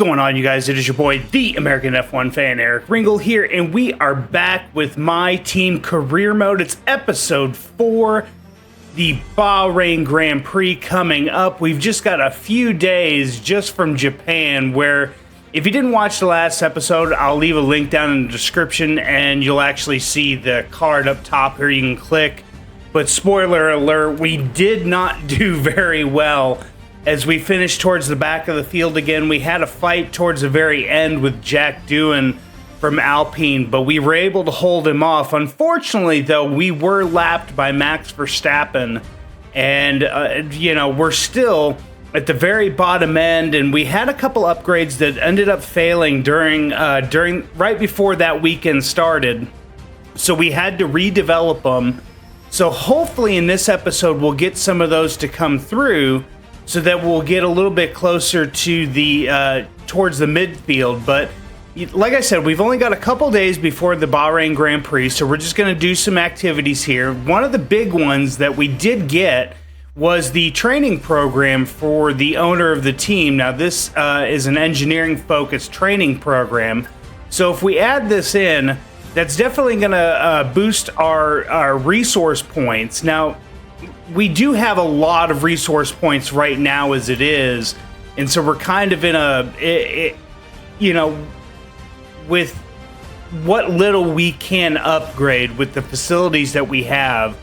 Going on, you guys? It is your boy, the American F1 fan, Eric Ringle here, and we are back with my team career mode. It's episode 4, the Bahrain Grand Prix coming up. We've just got a few days just from Japan, where if you didn't watch the last episode, I'll leave a link down in the description, and you'll actually see the card up top here you can click. But spoiler alert, we did not do very well. As we finished towards the back of the field again, we had a fight towards the very end with Jack Doohan from Alpine, but we were able to hold him off. Unfortunately, though, we were lapped by Max Verstappen, and we're still at the very bottom end, and we had a couple upgrades that ended up failing during right before that weekend started, so we had to redevelop them. So hopefully in this episode we'll get some of those to come through, so that we'll get a little bit closer to the towards the midfield. But like I said, we've only got a couple days before the Bahrain Grand Prix, so we're just going to do some activities here. One of the big ones that we did get was the training program for the owner of the team. Now this is an engineering-focused training program, so if we add this in, that's definitely going to boost our resource points. Now, we do have a lot of resource points right now as it is, and so we're kind of in with what little we can upgrade with the facilities that we have,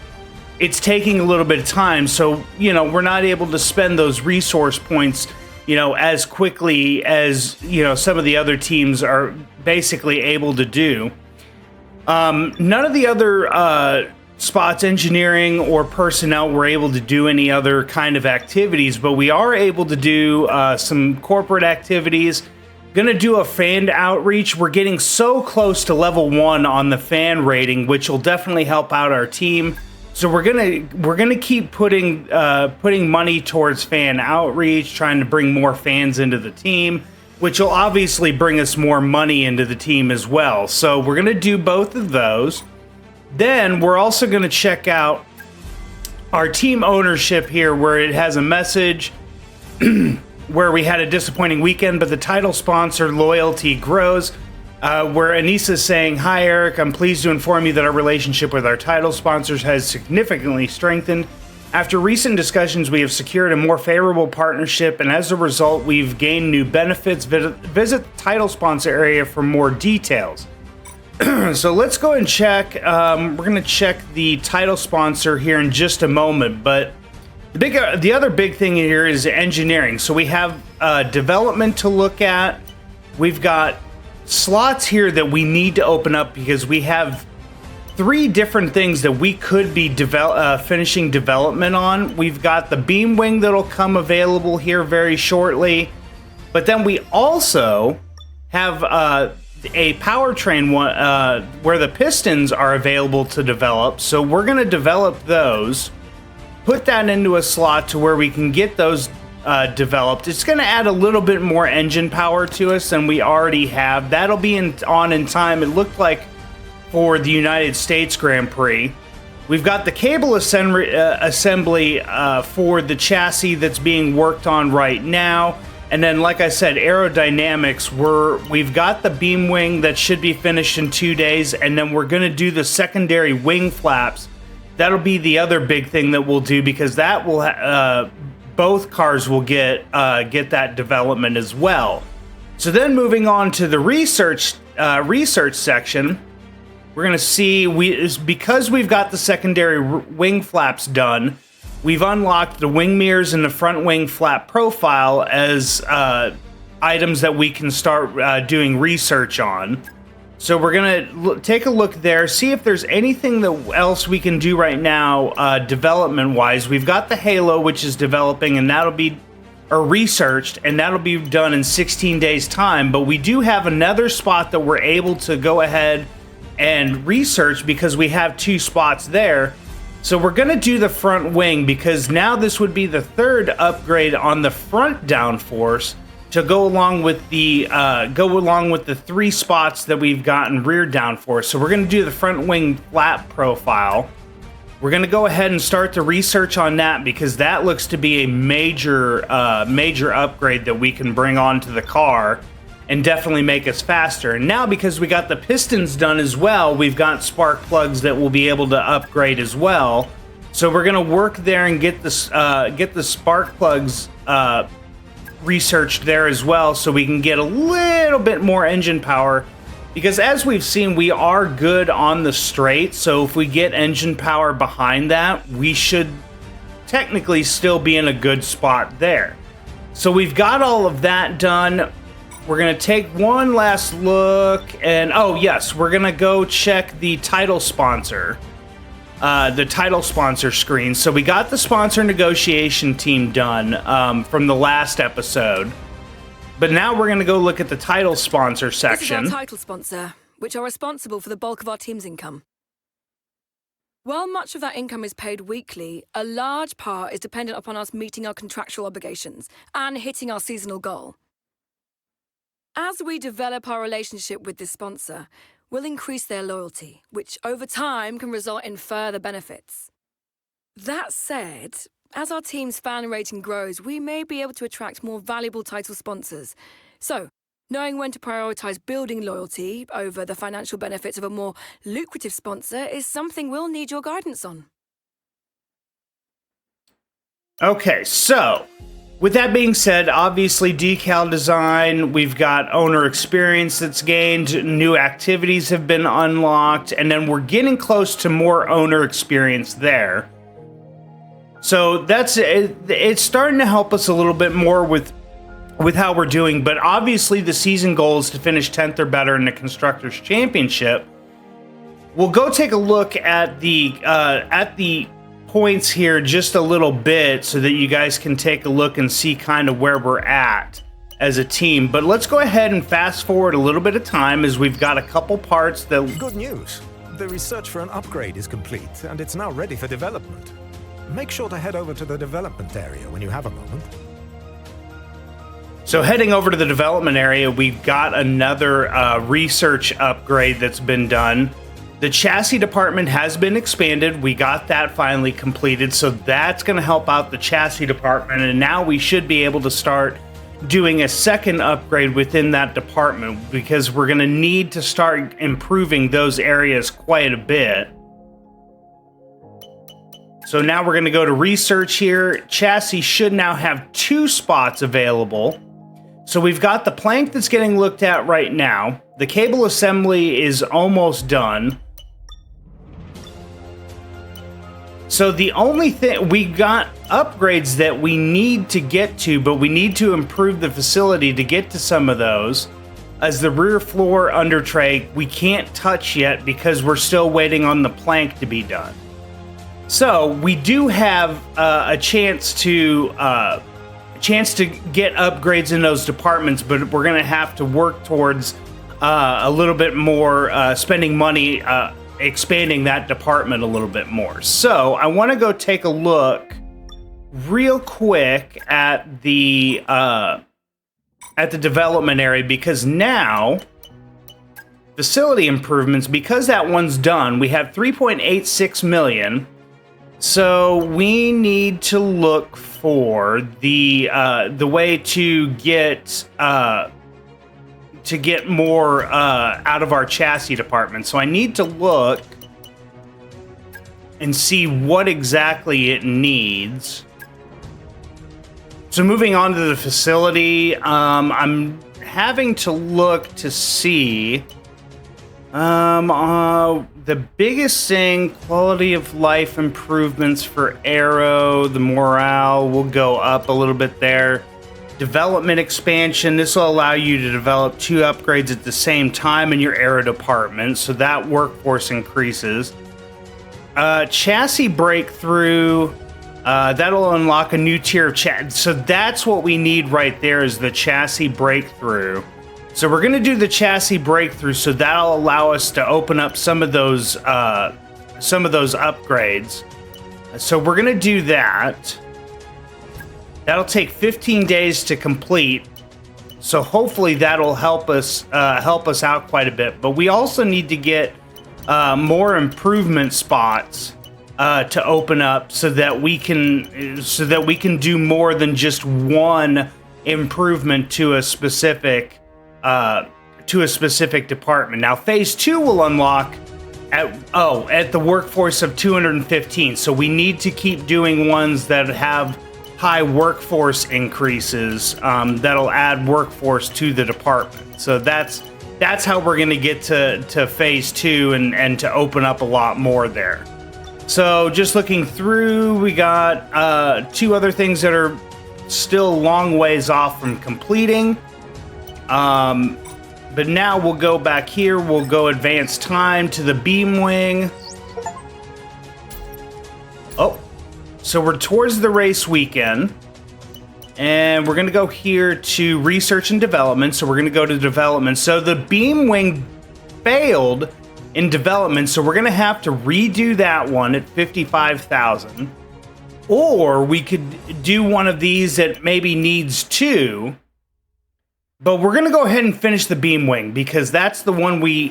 it's taking a little bit of time, so we're not able to spend those resource points as quickly as some of the other teams are basically able to do. None of the other spots, engineering or personnel, were able to do any other kind of activities, but we are able to do some corporate activities. Gonna do a fan outreach. We're getting so close to level 1 on the fan rating, which will definitely help out our team. So we're gonna keep putting money towards fan outreach, trying to bring more fans into the team, which will obviously bring us more money into the team as well. So we're gonna do both of those. Then we're also going to check out our team ownership here, where it has a message where we had a disappointing weekend, but the title sponsor loyalty grows. Where Anissa is saying, "Hi Eric, I'm pleased to inform you that our relationship with our title sponsors has significantly strengthened. After recent discussions, we have secured a more favorable partnership, and as a result, we've gained new benefits. Visit the title sponsor area for more details." So let's go and check. We're going to check the title sponsor here in just a moment. But the other big thing here is engineering. So we have development to look at. We've got slots here that we need to open up because we have 3 different things that we could be finishing development on. We've got the beam wing that'll come available here very shortly. But then we also have a powertrain one where the pistons are available to develop, so we're going to develop those, put that into a slot to where we can get those developed. It's going to add a little bit more engine power to us than we already have. That'll be on in time, it looked like, for the United States Grand Prix. We've got the cable assembly for the chassis that's being worked on right now. And then, like I said, aerodynamics, we've got the beam wing that should be finished in 2 days, and then we're going to do the secondary wing flaps. That'll be the other big thing that we'll do, because that will both cars will get that development as well. So then, moving on to the research section, we're going to see because we've got the secondary wing flaps done. We've unlocked the wing mirrors and the front wing flap profile as items that we can start doing research on. So we're going to take a look there, see if there's anything else we can do right now development-wise. We've got the Halo, which is developing, and that'll be researched, and that'll be done in 16 days' time. But we do have another spot that we're able to go ahead and research because we have 2 spots there. So we're going to do the front wing, because now this would be the 3rd upgrade on the front downforce to go along with the 3 spots that we've got in rear downforce. So we're going to do the front wing flap profile. we're going to go ahead and start the research on that, because that looks to be a major upgrade that we can bring onto the car and definitely make us faster. And now, because we got the pistons done as well, we've got spark plugs that we'll be able to upgrade as well. So we're going to work there and get the spark plugs researched there as well, so we can get a little bit more engine power. Because as we've seen, we are good on the straight, so if we get engine power behind that, we should technically still be in a good spot there. So we've got all of that done. We're going to take one last look, and oh yes, we're going to go check the title sponsor. The title sponsor screen. So we got the sponsor negotiation team done from the last episode. But now we're going to go look at the title sponsor section. This is our title sponsor, which are responsible for the bulk of our team's income. While much of that income is paid weekly, a large part is dependent upon us meeting our contractual obligations and hitting our seasonal goal. As we develop our relationship with this sponsor, we'll increase their loyalty, which over time can result in further benefits. That said, as our team's fan rating grows, we may be able to attract more valuable title sponsors. So, knowing when to prioritize building loyalty over the financial benefits of a more lucrative sponsor is something we'll need your guidance on. Okay, so with that being said, obviously decal design, we've got owner experience that's gained, new activities have been unlocked, and then we're getting close to more owner experience there. So that's it's starting to help us a little bit more with how we're doing, but obviously the season goal is to finish 10th or better in the Constructors' Championship. We'll go take a look at the points here just a little bit so that you guys can take a look and see kind of where we're at as a team. But let's go ahead and fast forward a little bit of time, as we've got a couple parts that... Good news. The research for an upgrade is complete, and it's now ready for development. Make sure to head over to the development area when you have a moment. So heading over to the development area, we've got another research upgrade that's been done. The chassis department has been expanded. We got that finally completed, so that's going to help out the chassis department, and now we should be able to start doing a second upgrade within that department, because we're going to need to start improving those areas quite a bit. So now we're going to go to research here. Chassis should now have 2 spots available. So we've got the plank that's getting looked at right now. The cable assembly is almost done. So the only thing, we got upgrades that we need to get to, but we need to improve the facility to get to some of those. As the rear floor under tray, we can't touch yet because we're still waiting on the plank to be done. So we do have a chance to get upgrades in those departments, but we're going to have to work towards a little bit more spending money expanding that department a little bit more. So I want to go take a look real quick at the development area, because now facility improvements, because that one's done, we have 3.86 million. So we need to look for the way to get more out of our chassis department. So I need to look and see what exactly it needs. So moving on to the facility, I'm having to look to see the biggest thing, quality of life improvements for Aero. The morale will go up a little bit there. Development expansion, this will allow you to develop 2 upgrades at the same time in your Aero department, so that workforce increases. Chassis breakthrough, that'll unlock a new tier of chassis. So that's what we need right there, is the chassis breakthrough. So we're going to do the chassis breakthrough, so that'll allow us to open up some of those upgrades. So we're going to do that. That'll take 15 days to complete. So hopefully that'll help us out quite a bit. But we also need to get more improvement spots to open up so that we can do more than just one improvement to a specific department. Now, phase 2 will unlock at the workforce of 215. So we need to keep doing ones that have high workforce increases. That'll add workforce to the department. So that's how we're going to get to phase 2 and to open up a lot more there. So just looking through, we got 2 other things that are still a long ways off from completing. But now we'll go back here. We'll go advance time to the beam wing. Oh, so we're towards the race weekend. And we're going to go here to research and development. So we're going to go to development. So the beam wing failed in development. So we're going to have to redo that one at 55,000. Or we could do one of these that maybe needs 2. But we're going to go ahead and finish the beam wing because that's the one we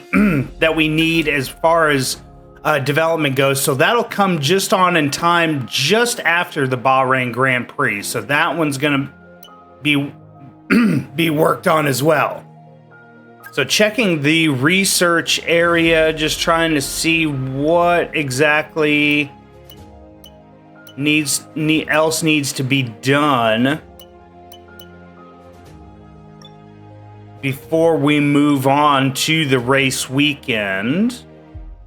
that we need as far as development goes. So that'll come just on in time just after the Bahrain Grand Prix. So that one's going to be worked on as well. So checking the research area, just trying to see what exactly else needs to be done before we move on to the race weekend.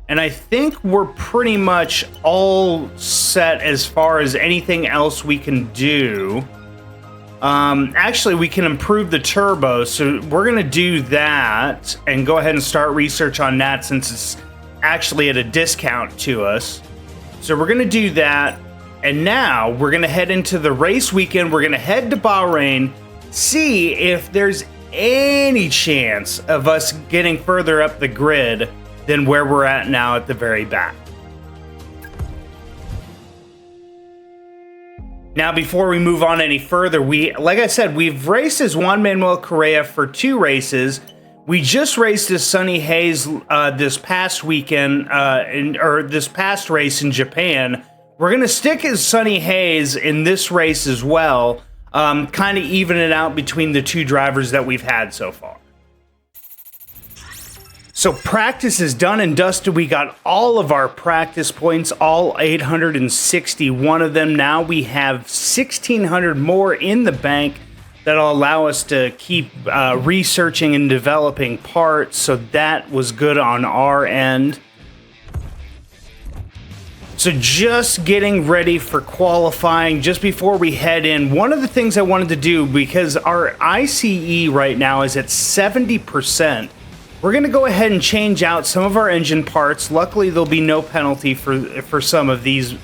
And I think we're pretty much all set as far as anything else we can do. Actually, we can improve the turbo, so we're going to do that and go ahead and start research on that since it's actually at a discount to us. So we're going to do that, and now we're going to head into the race weekend. We're going to head to Bahrain, see if there's any chance of us getting further up the grid than where we're at now at the very back. Now, before we move on any further, like I said, we've raced as Juan Manuel Correa for 2 races. We just raced as Sonny Hayes this past weekend, this past race in Japan. We're going to stick as Sonny Hayes in this race as well. Kind of even it out between the 2 drivers that we've had so far. So practice is done and dusted. We got all of our practice points, all 861 of them. Now we have 1,600 more in the bank that'll allow us to keep researching and developing parts. So that was good on our end. So just getting ready for qualifying just before we head in. One of the things I wanted to do, because our ICE right now is at 70%, we're going to go ahead and change out some of our engine parts. Luckily, there'll be no penalty for some of these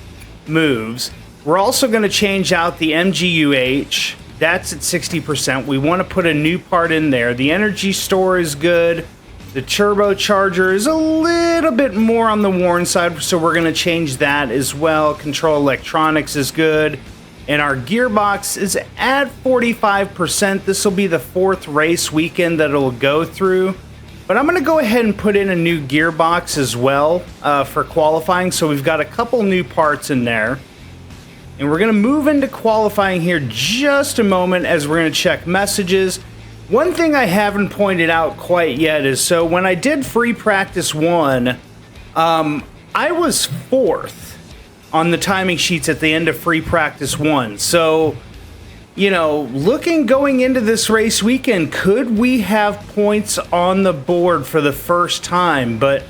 moves. We're also going to change out the MGUH. That's at 60%. We want to put a new part in there. The energy store is good. The turbocharger is a little bit more on the worn side, so we're going to change that as well. Control electronics is good. And our gearbox is at 45%. This will be the 4th race weekend that it'll go through. But I'm going to go ahead and put in a new gearbox as well for qualifying. So we've got a couple new parts in there. And we're going to move into qualifying here just a moment as we're going to check messages. One thing I haven't pointed out quite yet is, so when I did free practice 1, I was 4th on the timing sheets at the end of free practice 1. So, you know, going into this race weekend, could we have points on the board for the first time? But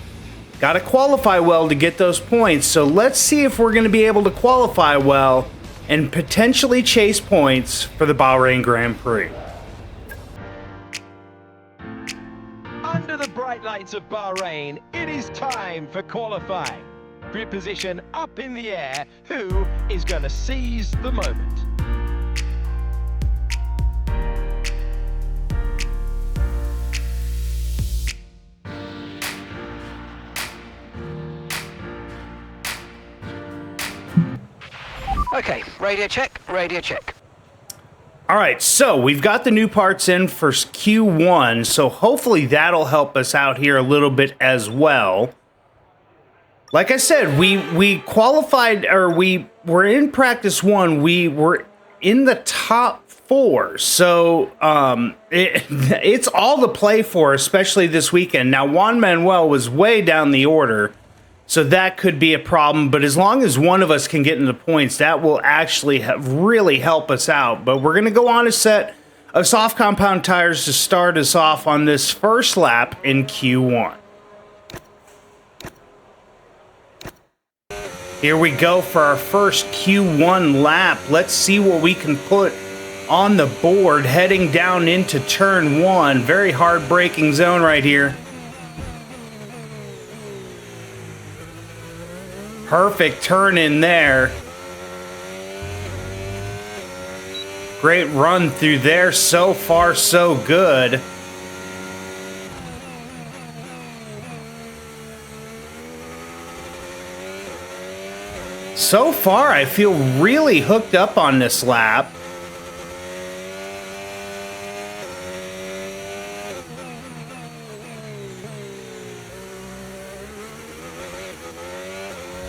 got to qualify well to get those points. So let's see if we're going to be able to qualify well and potentially chase points for the Bahrain Grand Prix. Under the bright lights of Bahrain, it is time for qualifying. Grid position up in the air. Who is going to seize the moment? Okay, radio check, radio check. All right, so we've got the new parts in for Q1, so hopefully that'll help us out here a little bit as well. like I said, we qualified, or we were in practice one. We were in the top 4, so it's all to play for, especially this weekend. Now, Juan Manuel was way down the order, so that could be a problem. But as long as one of us can get into points, that will actually really help us out. But we're going to go on a set of soft compound tires to start us off on this first lap in Q1. Here we go for our first Q1 lap. Let's see what we can put on the board heading down into turn 1. Very hard braking zone right here. Perfect turn in there. Great run through there. So far, so good. So far, I feel really hooked up on this lap.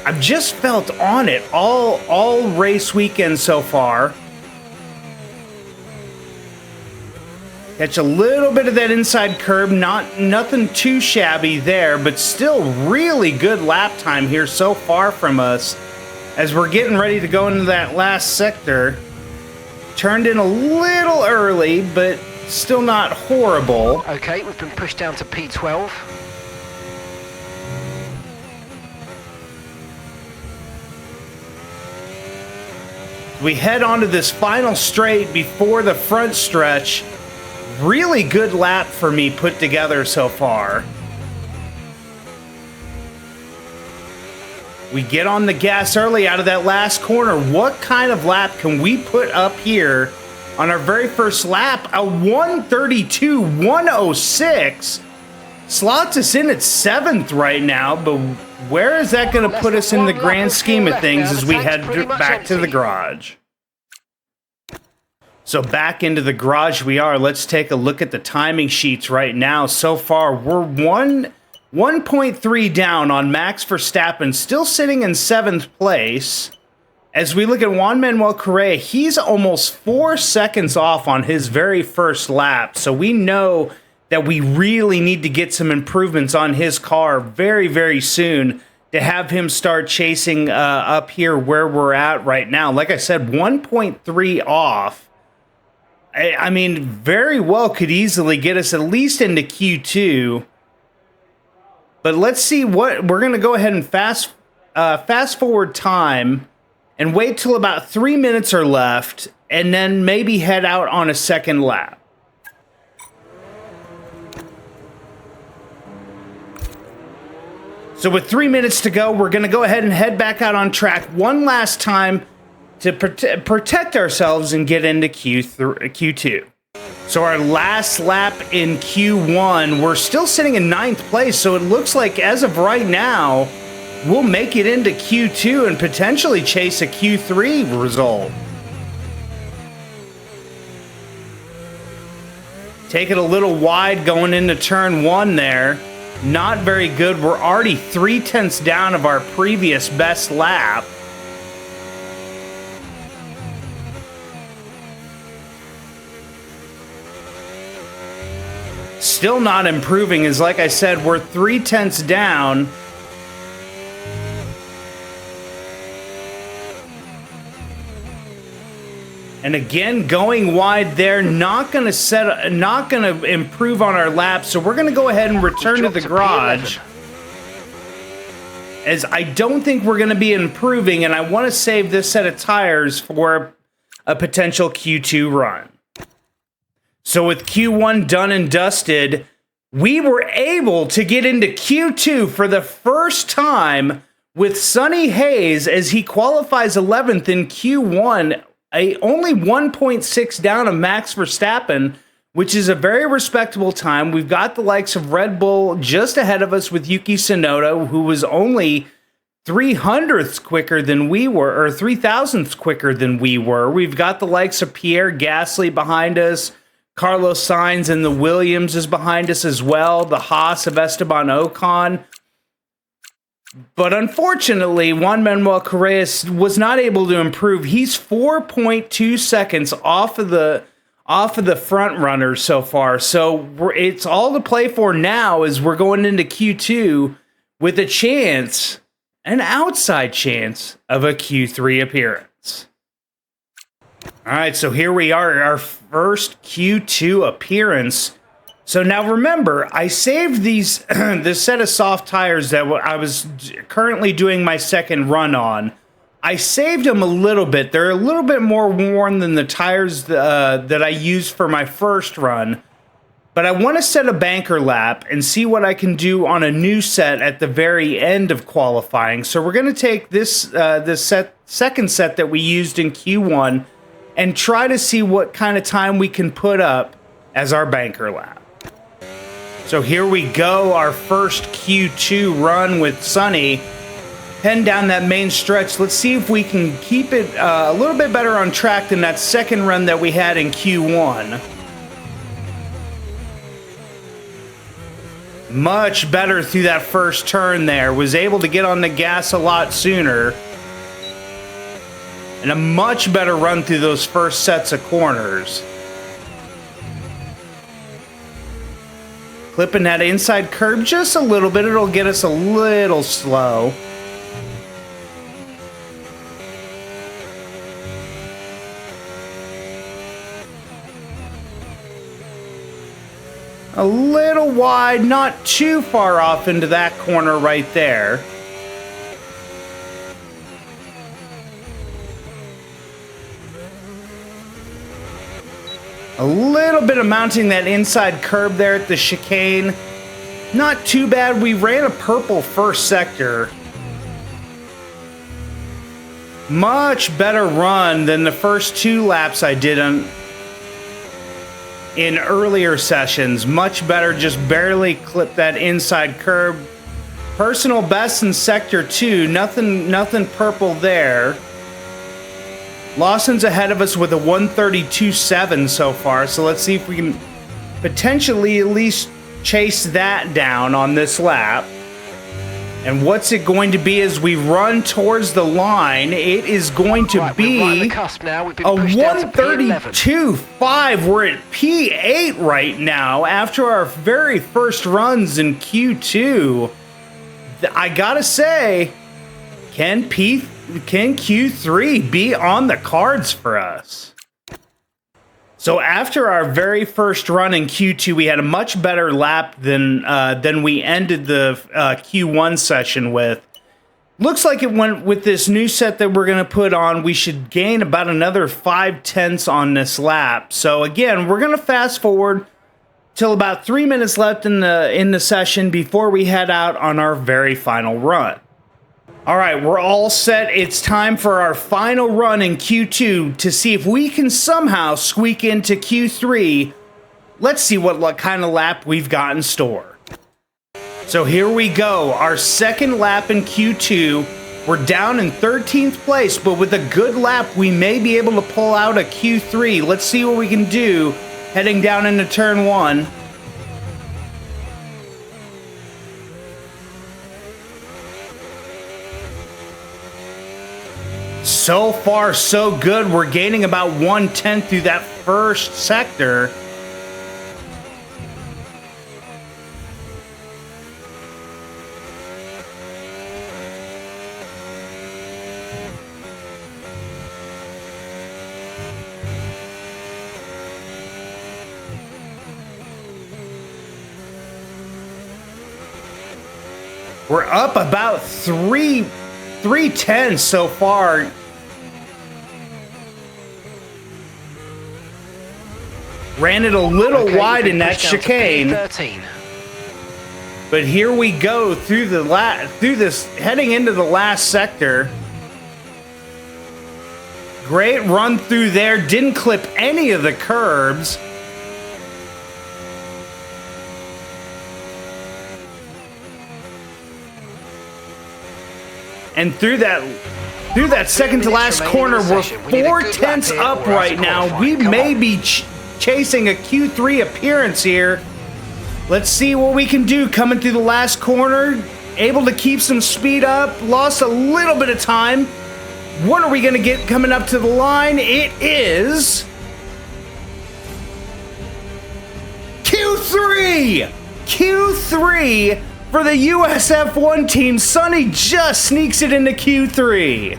I've just felt on it all race weekend so far. Catch a little bit of that inside curb, nothing too shabby there, but still really good lap time here so far from us. As we're getting ready to go into that last sector, turned in a little early, but still not horrible. Okay, we've been pushed down to P12. We head onto this final straight before the front stretch. Really good lap for me put together so far. We get on the gas early out of that last corner. What kind of lap can we put up here on our very first lap? A 1:32.106 slots us in at 7th right now, but where is that going to put us in the grand scheme of things as we head back to the garage? So back into the garage we are. Let's take a look at the timing sheets right now. So far, we're 1.3 down on Max Verstappen, still sitting in 7th place. As we look at Juan Manuel Correa, he's almost 4 seconds off on his very first lap. So we know that we really need to get some improvements on his car very, very soon to have him start chasing up here where we're at right now. Like I said, 1.3 off. I mean, very well could easily get us at least into Q2. But let's see what we're going to go ahead and fast forward time and wait till about 3 minutes are left, and then maybe head out on a second lap. So with 3 minutes to go, we're going to go ahead and head back out on track one last time to protect ourselves and get into Q2. So our last lap in Q1, we're still sitting in 9th place, so it looks like as of right now, we'll make it into Q2 and potentially chase a Q3 result. Take it a little wide going into turn 1 there. Not very good. We're already 0.3 down of our previous best lap. Still not improving, as like I said, we're 0.3 down. And again, going wide there, not going to improve on our lap. So we're going to go ahead and return to the garage, as I don't think we're going to be improving, and I want to save this set of tires for a potential Q2 run. So with Q1 done and dusted, we were able to get into Q2 for the first time with Sonny Hayes as he qualifies 11th in Q1, only 1.6 down of Max Verstappen, which is a very respectable time. We've got the likes of Red Bull just ahead of us with Yuki Tsunoda, who was only 0.03 quicker than we were, or 0.003 quicker than we were. We've got the likes of Pierre Gasly behind us. Carlos Sainz and the Williams is behind us as well. The Haas of Esteban Ocon. But unfortunately, Juan Manuel Correa was not able to improve. He's 4.2 seconds off of the front runners so far. So it's all to play for now as we're going into Q2 with a chance, an outside chance of a Q3 appearance. All right, so here we are, our first Q2 appearance. So now remember, I saved these this set of soft tires that I was currently doing my second run on. I saved them a little bit. They're a little bit more worn than the tires that I used for my first run. But I want to set a banker lap and see what I can do on a new set at the very end of qualifying. So we're going to take this second set that we used in Q1 and try to see what kind of time we can put up as our banker lap. So here we go, our first Q2 run with Sonny. Heading down that main stretch. Let's see if we can keep it a little bit better on track than that second run that we had in Q1. Much better through that first turn there. Was able to get on the gas a lot sooner. And a much better run through those first sets of corners. Clipping that inside curb just a little bit. It'll get us a little slow. A little wide, not too far off into that corner right there. A little bit of mounting that inside curb there at the chicane. Not too bad. We ran a purple first sector. Much better run than the first 2 laps I did in earlier sessions. Much better, just barely clipped that inside curb. Personal best in sector 2. Nothing purple there. Lawson's ahead of us with a 132.7 so far, so let's see if we can potentially at least chase that down on this lap. And what's it going to be as we run towards the line? It is going to be a 132.5. We're at P8 right now after our very first runs in Q2. I gotta say, can Q3 be on the cards for us? So after our very first run in Q2, we had a much better lap than we ended the Q1 session with. Looks like it went with this new set that we're going to put on. We should gain about another 5/10 on this lap. So again, we're going to fast forward till about 3 minutes left in the session before we head out on our very final run. All right, we're all set. It's time for our final run in Q2 to see if we can somehow squeak into Q3. Let's see what kind of lap we've got in store. So here we go, our second lap in Q2. We're down in 13th place, but with a good lap, we may be able to pull out a Q3. Let's see what we can do heading down into turn 1. So far, so good. We're gaining about 1/10 through that first sector. We're up about 310 so far. Ran it a little wide in that chicane. But here we go through this heading into the last sector. Great run through there. Didn't clip any of the curbs. And through that second to last corner, we're 4/10 up right now. We may be chasing a Q3 appearance here. Let's see what we can do coming through the last corner. able to keep some speed up, lost a little bit of time. What are we going to get coming up to the line? It is Q3! Q3 for the USF1 team. Sonny just sneaks it into Q3.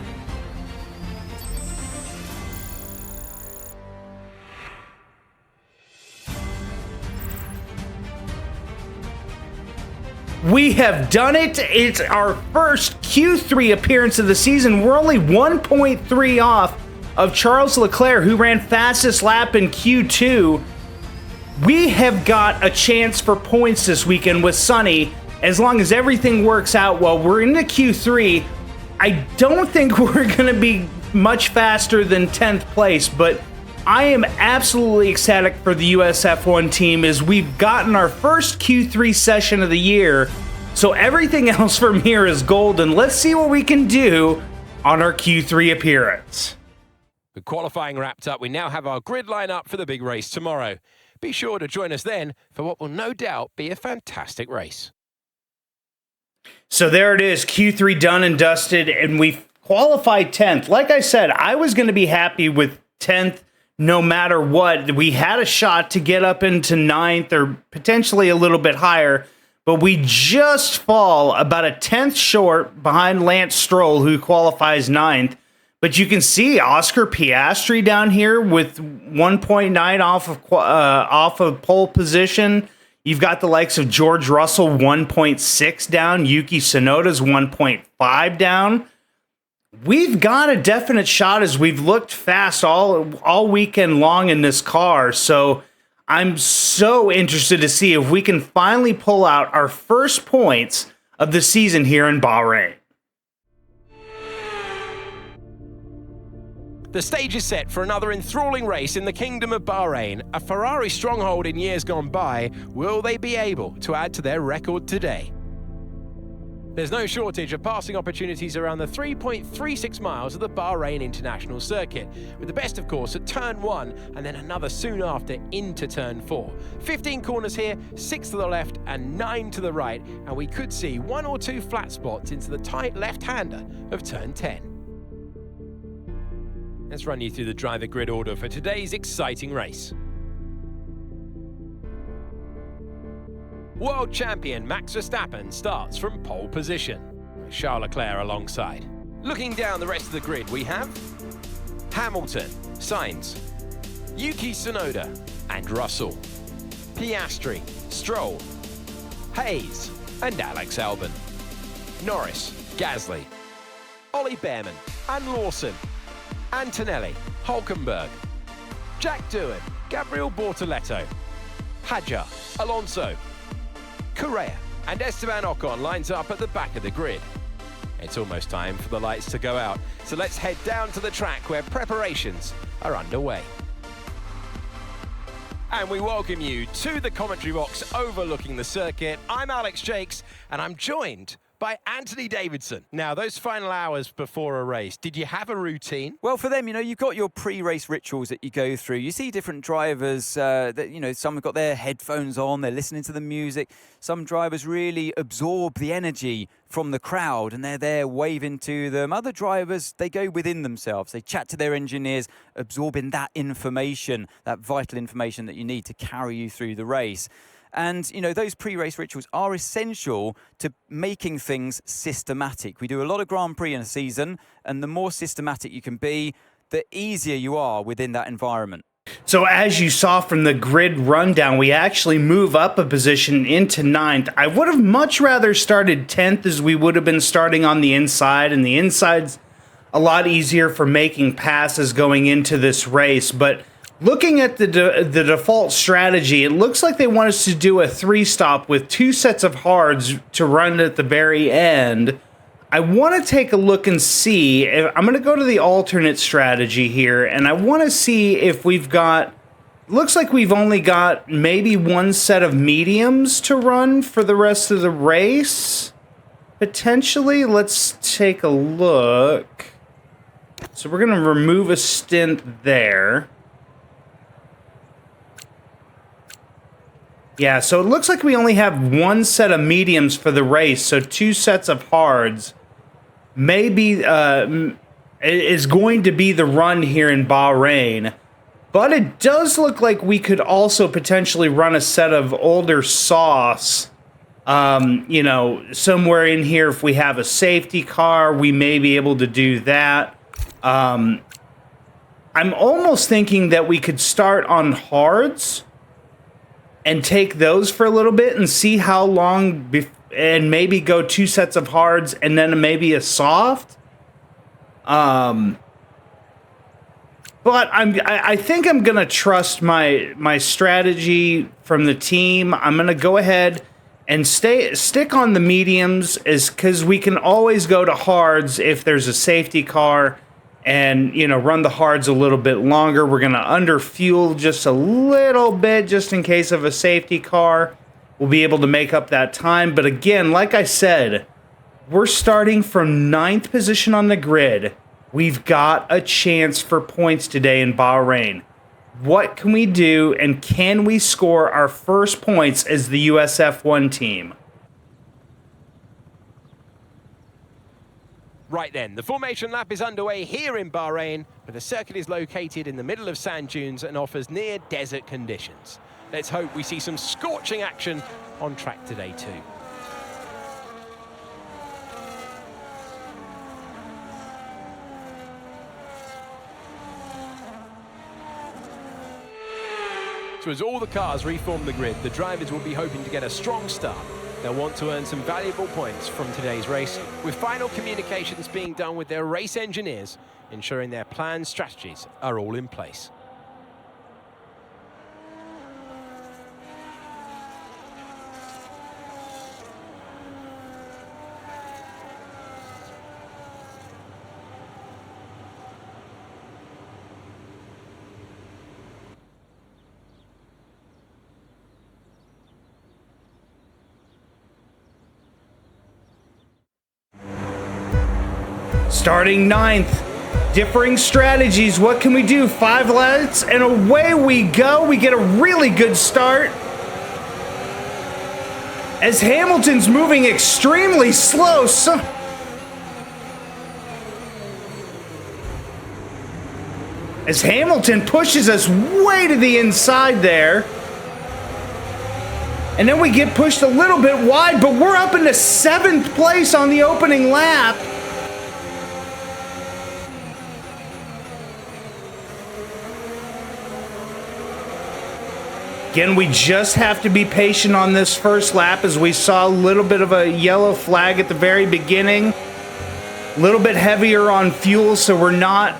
We have done it. It's our first Q3 appearance of the season. We're only 1.3 off of Charles Leclerc, who ran fastest lap in Q2. We have got a chance for points this weekend with Sonny. As long as everything works out well, we're into Q3. I don't think we're going to be much faster than 10th place, but I am absolutely ecstatic for the USF1 team as we've gotten our first Q3 session of the year. So everything else from here is golden. Let's see what we can do on our Q3 appearance. With qualifying wrapped up, we now have our grid line up for the big race tomorrow. Be sure to join us then for what will no doubt be a fantastic race. So there it is, Q3 done and dusted, and we qualified 10th. Like I said, I was going to be happy with 10th no matter what. We had a shot to get up into 9th or potentially a little bit higher, but we just fall about a 10th short behind Lance Stroll, who qualifies 9th. But you can see Oscar Piastri down here with 1.9 off of pole position. You've got the likes of George Russell 1.6 down, Yuki Tsunoda's 1.5 down. We've got a definite shot as we've looked fast all weekend long in this car. So I'm so interested to see if we can finally pull out our first points of the season here in Bahrain. The stage is set for another enthralling race in the Kingdom of Bahrain, a Ferrari stronghold in years gone by. Will they be able to add to their record today? There's no shortage of passing opportunities around the 3.36 miles of the Bahrain International Circuit, with the best, of course, at turn 1 and then another soon after into turn 4. 15 corners here, 6 to the left and 9 to the right, and we could see 1 or 2 flat spots into the tight left-hander of turn 10. Let's run you through the driver grid order for today's exciting race. World champion Max Verstappen starts from pole position, with Charles Leclerc alongside. Looking down the rest of the grid, we have Hamilton, Sainz, Yuki Tsunoda and Russell, Piastri, Stroll, Hayes and Alex Albon, Norris, Gasly, Ollie Behrman and Lawson, Antonelli, Hulkenberg, Jack Doohan, Gabriel Bortoletto, Hadjar, Alonso, Correa and Esteban Ocon lines up at the back of the grid. It's almost time for the lights to go out, so let's head down to the track where preparations are underway. And we welcome you to the commentary box overlooking the circuit. I'm Alex Jakes and I'm joined by Anthony Davidson. Now, those final hours before a race, did you have a routine? Well, for them, you've got your pre-race rituals that you go through. You see different drivers that, some have got their headphones on, they're listening to the music. Some drivers really absorb the energy from the crowd and they're there waving to them. Other drivers, they go within themselves. They chat to their engineers, absorbing that information, that vital information that you need to carry you through the race. And, those pre-race rituals are essential to making things systematic. We do a lot of Grand Prix in a season, and the more systematic you can be, the easier you are within that environment. So as you saw from the grid rundown, we actually move up a position into 9th. I would have much rather started 10th as we would have been starting on the inside, and the inside's a lot easier for making passes going into this race, but looking at the default strategy, it looks like they want us to do a 3-stop with 2 sets of hards to run at the very end. I want to take a look and see. I'm going to go to the alternate strategy here, and I want to see if we've got... Looks like we've only got maybe 1 set of mediums to run for the rest of the race. Potentially, let's take a look. So we're going to remove a stint there. Yeah, so it looks like we only have one set of mediums for the race, so 2 sets of hards. Maybe is going to be the run here in Bahrain. But it does look like we could also potentially run a set of older sauce. You know, somewhere in here, if we have a safety car, we may be able to do that. I'm almost thinking that we could start on hards and take those for a little bit and see how long, and maybe go 2 sets of hards and then maybe a soft. But I think I'm gonna trust my strategy from the team. I'm gonna go ahead and stick on the mediums, is because we can always go to hards if there's a safety car, and you know, run the hards a little bit longer. We're gonna under fuel just a little bit just in case of a safety car. We'll be able to make up that time. But again, like I said, we're starting from 9th position on the grid. We've got a chance for points today in Bahrain. What can we do, and can we score our first points as the USF1 team? Right then, the formation lap is underway here in Bahrain, but the circuit is located in the middle of sand dunes and offers near desert conditions. Let's hope we see some scorching action on track today too. So as all the cars reform the grid, the drivers will be hoping to get a strong start. They'll want to earn some valuable points from today's race, with final communications being done with their race engineers, ensuring their planned strategies are all in place. Starting 9th. Differing strategies. What can we do? 5 laps and away we go. We get a really good start. As Hamilton's moving extremely slow. As Hamilton pushes us way to the inside there. And then we get pushed a little bit wide, but we're up into 7th place on the opening lap. Again, we just have to be patient on this first lap, as we saw a little bit of a yellow flag at the very beginning. A little bit heavier on fuel, so we're not...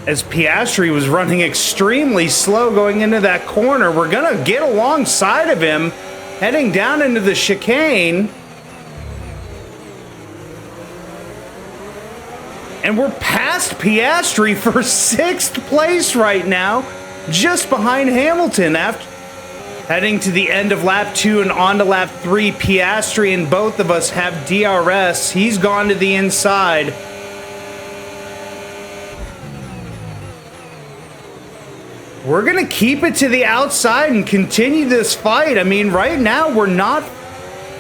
As Piastri was running extremely slow going into that corner, we're going to get alongside of him, heading down into the chicane. And we're past Piastri for 6th place right now, just behind Hamilton. After heading to the end of lap 2 and on to lap 3, Piastri and both of us have DRS. He's gone to the inside. We're going to keep it to the outside and continue this fight. I mean, right now we're not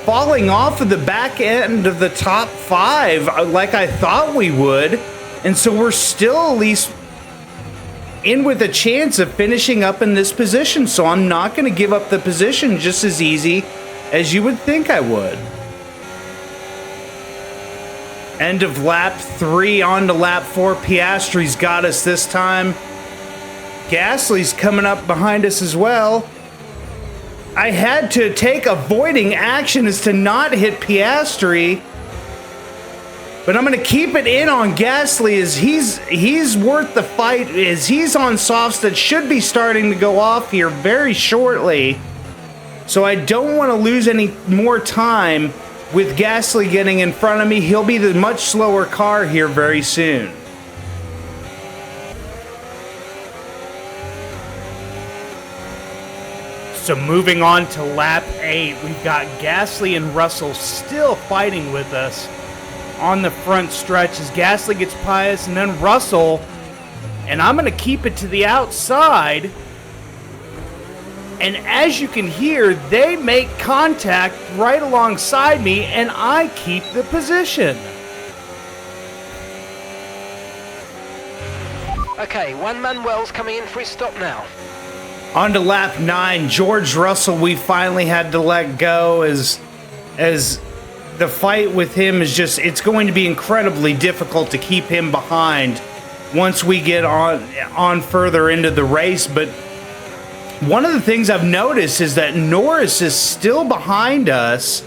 falling off of the back end of the top 5 like I thought we would. And so we're still at least in with a chance of finishing up in this position. So I'm not going to give up the position just as easy as you would think I would. End of lap 3 on to lap 4. Piastri's got us this time. Gasly's coming up behind us as well. I had to take avoiding action as to not hit Piastri. But I'm going to keep it in on Gasly, as he's worth the fight, as he's on softs that should be starting to go off here very shortly. So I don't want to lose any more time with Gasly getting in front of me. He'll be the much slower car here very soon. So moving on to lap 8, we've got Gasly and Russell still fighting with us on the front stretch as Gasly gets pious, and then Russell, and I'm going to keep it to the outside And as you can hear, they make contact right alongside me, and I keep the position. Okay, Manuel's coming in for his stop now. On to lap 9, George Russell, we finally had to let go as the fight with him is just, it's going to be incredibly difficult to keep him behind once we get on further into the race. But one of the things I've noticed is that Norris is still behind us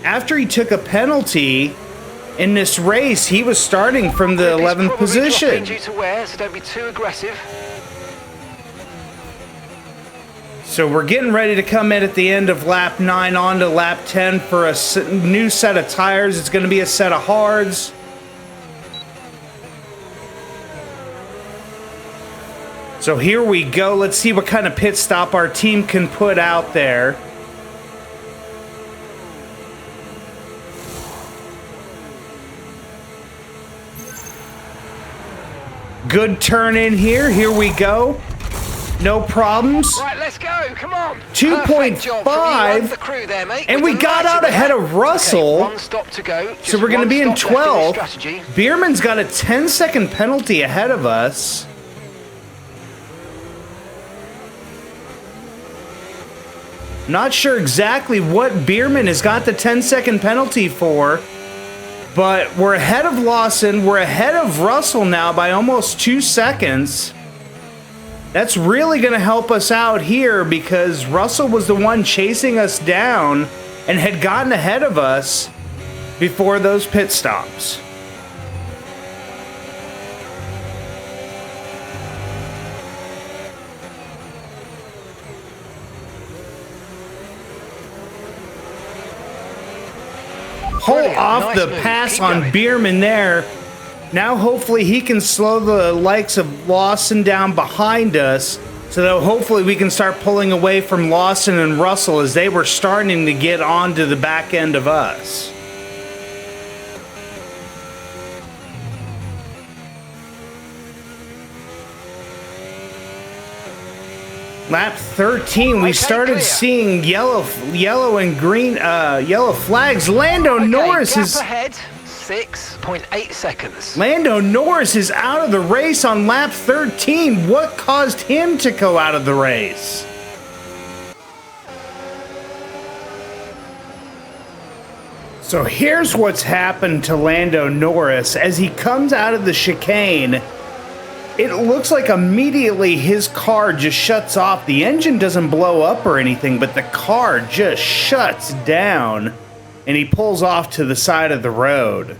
after he took a penalty in this race. He was starting from the 11th position. Due to wear, so don't be too aggressive. So we're getting ready to come in at the end of lap 9 on to lap 10 for a new set of tires. It's going to be a set of hards. So here we go. Let's see what kind of pit stop our team can put out there. Good turn in here. Here we go. No problems. Right, let's go. Come on. 2.5. The crew there, mate. And we got out ahead of Russell. Okay, one stop to go. So we're going to be in 12th. Bierman's got a 10-second penalty ahead of us. Not sure exactly what Bierman has got the 10-second penalty for, but we're ahead of Lawson. We're ahead of Russell now by almost 2 seconds. That's really going to help us out here because Russell was the one chasing us down and had gotten ahead of us before those pit stops. Pull off the pass on Bierman there. Now hopefully he can slow the likes of Lawson down behind us so that hopefully we can start pulling away from Lawson and Russell as they were starting to get onto the back end of us. Lap 13, we started seeing yellow and green, yellow flags. Lando Norris is ahead, 6.8 seconds. Lando Norris is out of the race on lap 13. What caused him to go out of the race? So here's what's happened to Lando Norris as he comes out of the chicane. It looks like immediately his car just shuts off. The engine doesn't blow up or anything, but the car just shuts down and he pulls off to the side of the road.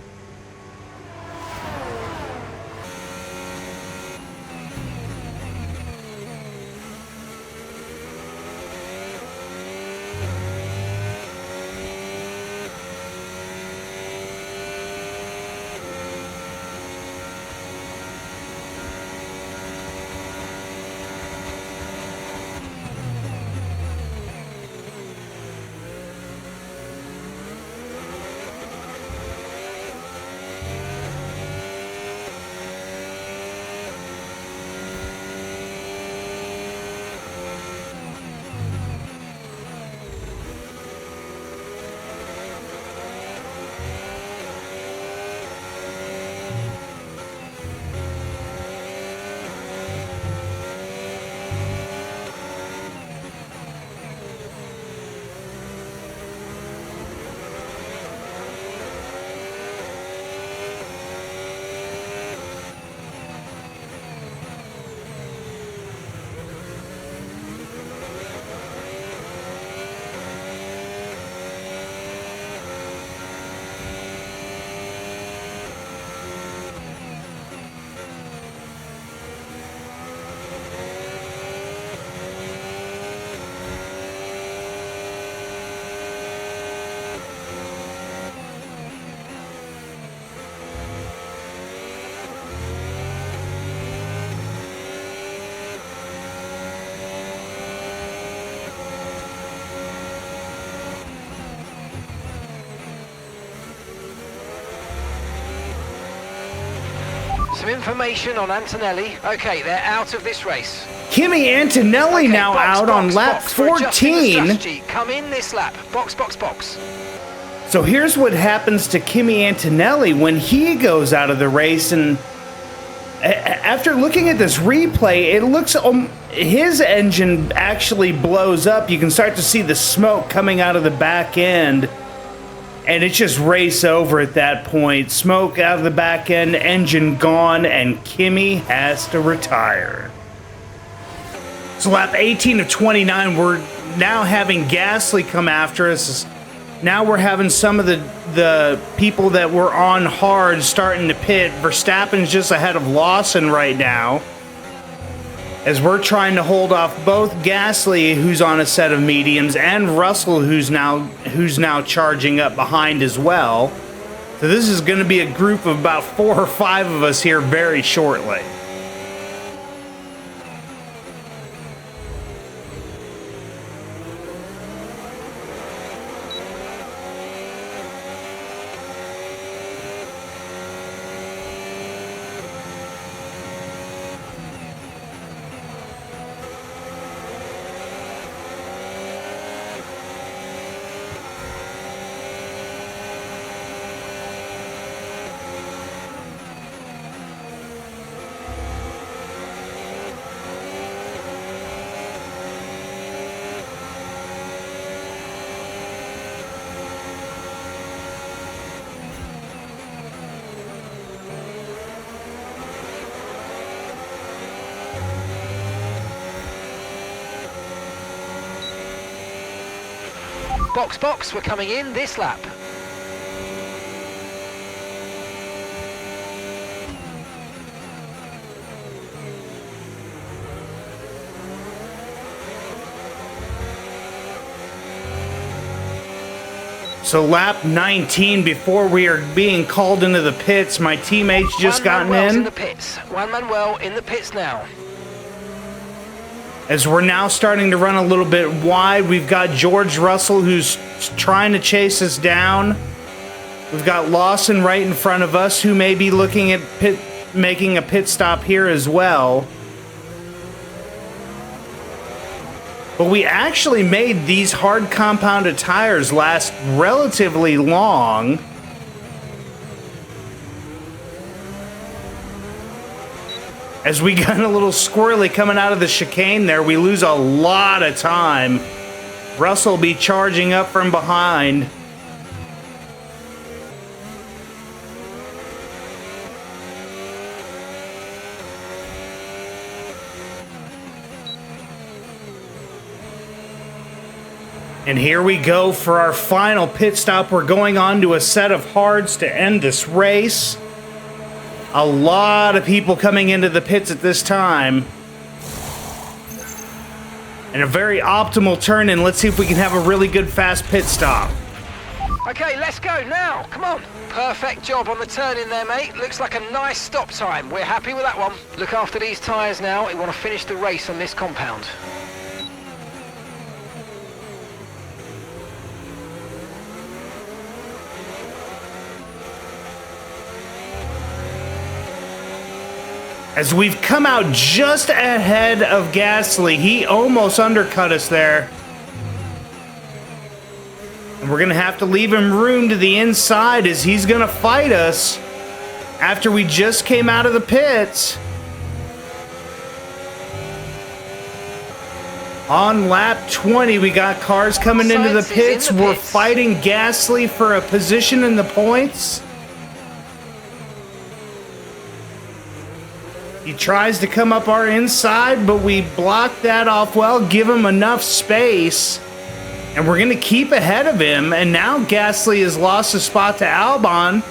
Some information on Antonelli. Okay, they're out of this race. Kimi Antonelli Okay, now box, out box, on lap box. We're adjusting the 14. strategy. Come in this lap. Box, box, box. So here's what happens to Kimi Antonelli when he goes out of the race. And after looking at this replay, it looks his engine actually blows up. You can start to see the smoke coming out of the back end. And it's just race over at that point. Smoke out of the back end, engine gone, and Kimi has to retire. So lap 18 of 29, we're now having Gasly come after us. Now we're having some of the people that were on hard starting to pit. Verstappen's just ahead of Lawson right now, as we're trying to hold off both Gasly, who's on a set of mediums, and Russell, who's now charging up behind as well. So this is going to be a group of about 4 or 5 of us here very shortly. Box, box. We're coming in this lap. So lap 19, before we are being called into the pits, my teammates just gotten Manuel's in in. the pits. Juan Manuel in the pits now. As we're now starting to run a little bit wide, we've got George Russell who's trying to chase us down. We've got Lawson right in front of us who may be looking at making a pit stop here as well. But we actually made these hard compounded tires last relatively long. As we got a little squirrely coming out of the chicane there, we lose a lot of time. Russell will be charging up from behind. And here we go for our final pit stop. We're going on to a set of hards to end this race. A lot of people coming into the pits at this time. And a very optimal turn in. Let's see if we can have a really good fast pit stop. Okay, let's go now. Come on. Perfect job on the turn in there, mate. Looks like a nice stop time. We're happy with that one. Look after these tyres now. We want to finish the race on this compound. As we've come out just ahead of Gasly, he almost undercut us there. And we're going to have to leave him room to the inside as he's going to fight us after we just came out of the pits. On lap 20, we got cars coming into the pits. We're fighting Gasly for a position in the points. He tries to come up our inside, but we block that off well, give him enough space, and we're going to keep ahead of him. And now Gasly has lost a spot to Albon.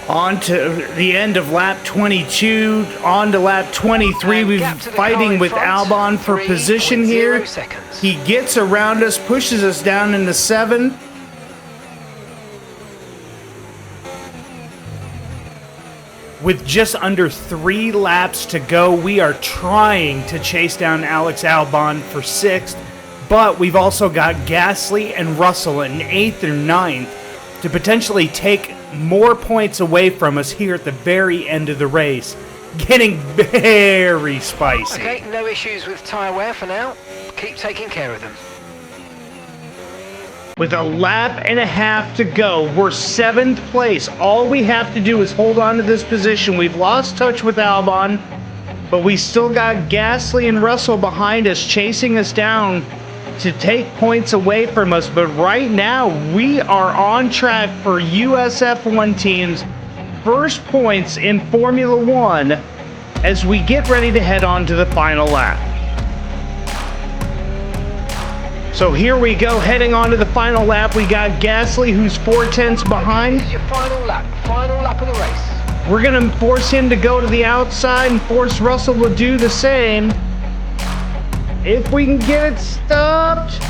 On to the end of lap 22, on to lap 23. We're fighting with Albon for position here. He gets around us, pushes us down into 7. With just under 3 laps to go, we are trying to chase down Alex Albon for 6th, but we've also got Gasly and Russell in 8th or 9th to potentially take more points away from us here at the very end of the race. getting very spicy. Okay, no issues with tyre wear for now. Keep taking care of them. With a lap and a half to go, we're 7th place. All we have to do is hold on to this position. We've lost touch with Albon, but we still got Gasly and Russell behind us, chasing us down to take points away from us. But right now, we are on track for USF1 team's first points in Formula One as we get ready to head on to the final lap. So here we go, heading on to the final lap. We got Gasly, who's 4/10 behind. This is your final lap of the race. We're going to force him to go to the outside and force Russell to do the same. If we can get it stopped.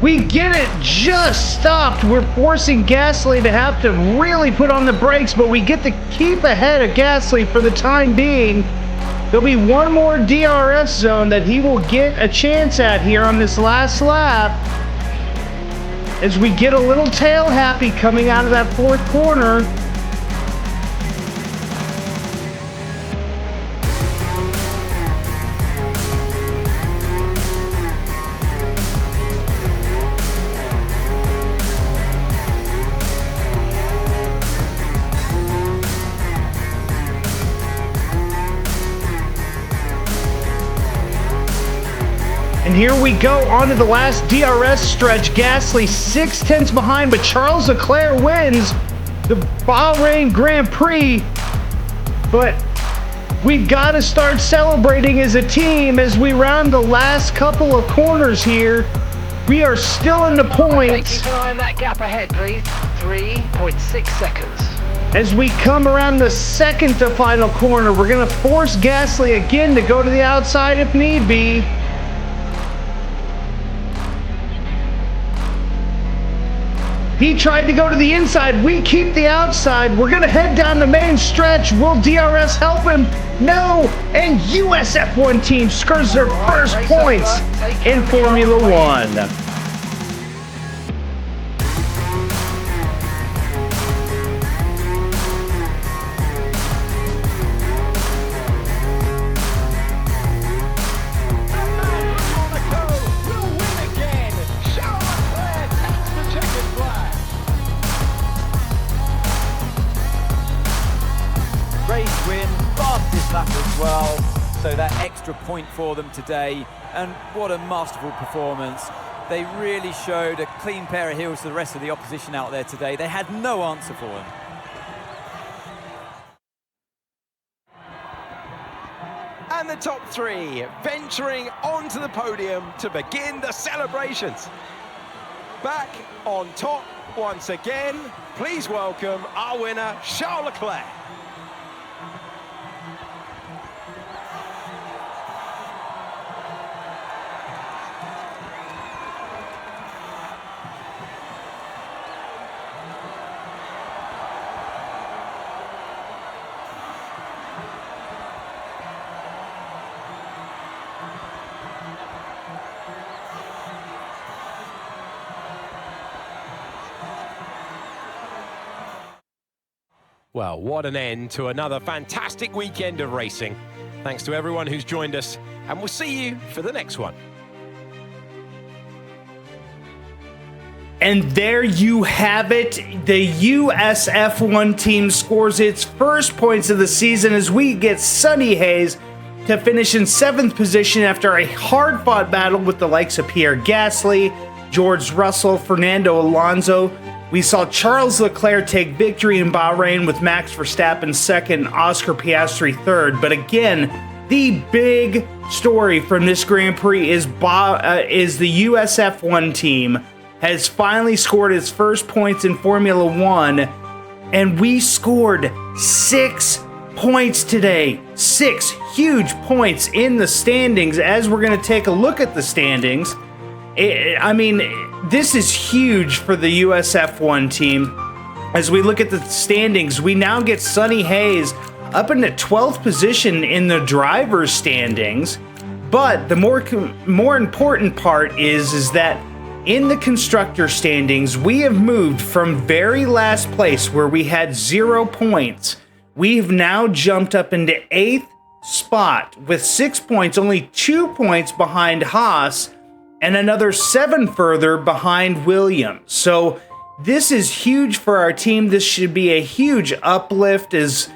We get it just stopped. We're forcing Gasly to have to really put on the brakes, but we get to keep ahead of Gasly for the time being. There'll be one more DRS zone that he will get a chance at here on this last lap as we get a little tail happy coming out of that 4th corner. And here we go on to the last DRS stretch. Gasly 6/10 behind, but Charles Leclerc wins the Bahrain Grand Prix. But we've got to start celebrating as a team as we round the last couple of corners here. We are still in the points. Keep an eye on that gap ahead, please. 3.6 seconds. As we come around the second to final corner, we're going to force Gasly again to go to the outside if need be. He tried to go to the inside. We keep the outside. We're going to head down the main stretch. Will DRS help him? No. And USF1 team scores their first points in Formula One. Race win, fastest lap as well, so that extra point for them today, and what a masterful performance. They really showed a clean pair of heels to the rest of the opposition out there today. They had no answer for them. And the top 3 venturing onto the podium to begin the celebrations. Back on top once again, please welcome our winner, Charles Leclerc. Well, what an end to another fantastic weekend of racing. Thanks to everyone who's joined us, and we'll see you for the next one. And there you have it. The USF1 team scores its first points of the season as we get Sonny Hayes to finish in 7th position after a hard-fought battle with the likes of Pierre Gasly, George Russell, Fernando Alonso. We saw Charles Leclerc take victory in Bahrain with Max Verstappen second, Oscar Piastri third. But again, the big story from this Grand Prix is the USF1 team has finally scored its first points in Formula One, and we scored 6 points today. 6 huge points in the standings. As we're going to take a look at the standings, this is huge for the USF1 team. As we look at the standings, we now get Sonny Hayes up in the 12th position in the driver's standings. But the more important part is that in the constructor standings, we have moved from very last place where we had 0 points. we've now jumped up into 8th spot with 6 points, only 2 points behind Haas, and another 7 further behind Williams. So this is huge for our team. This should be a huge uplift as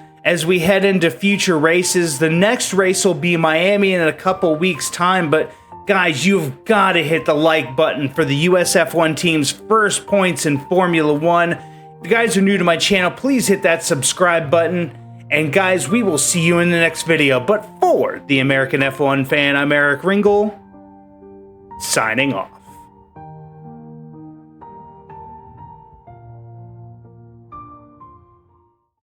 we head into future races. The next race will be Miami in a couple weeks' time, but guys, you've got to hit the like button for the US F1 team's first points in Formula One. If you guys are new to my channel, please hit that subscribe button. And guys, we will see you in the next video. But for the American F1 fan, I'm Eric Ringel, signing off.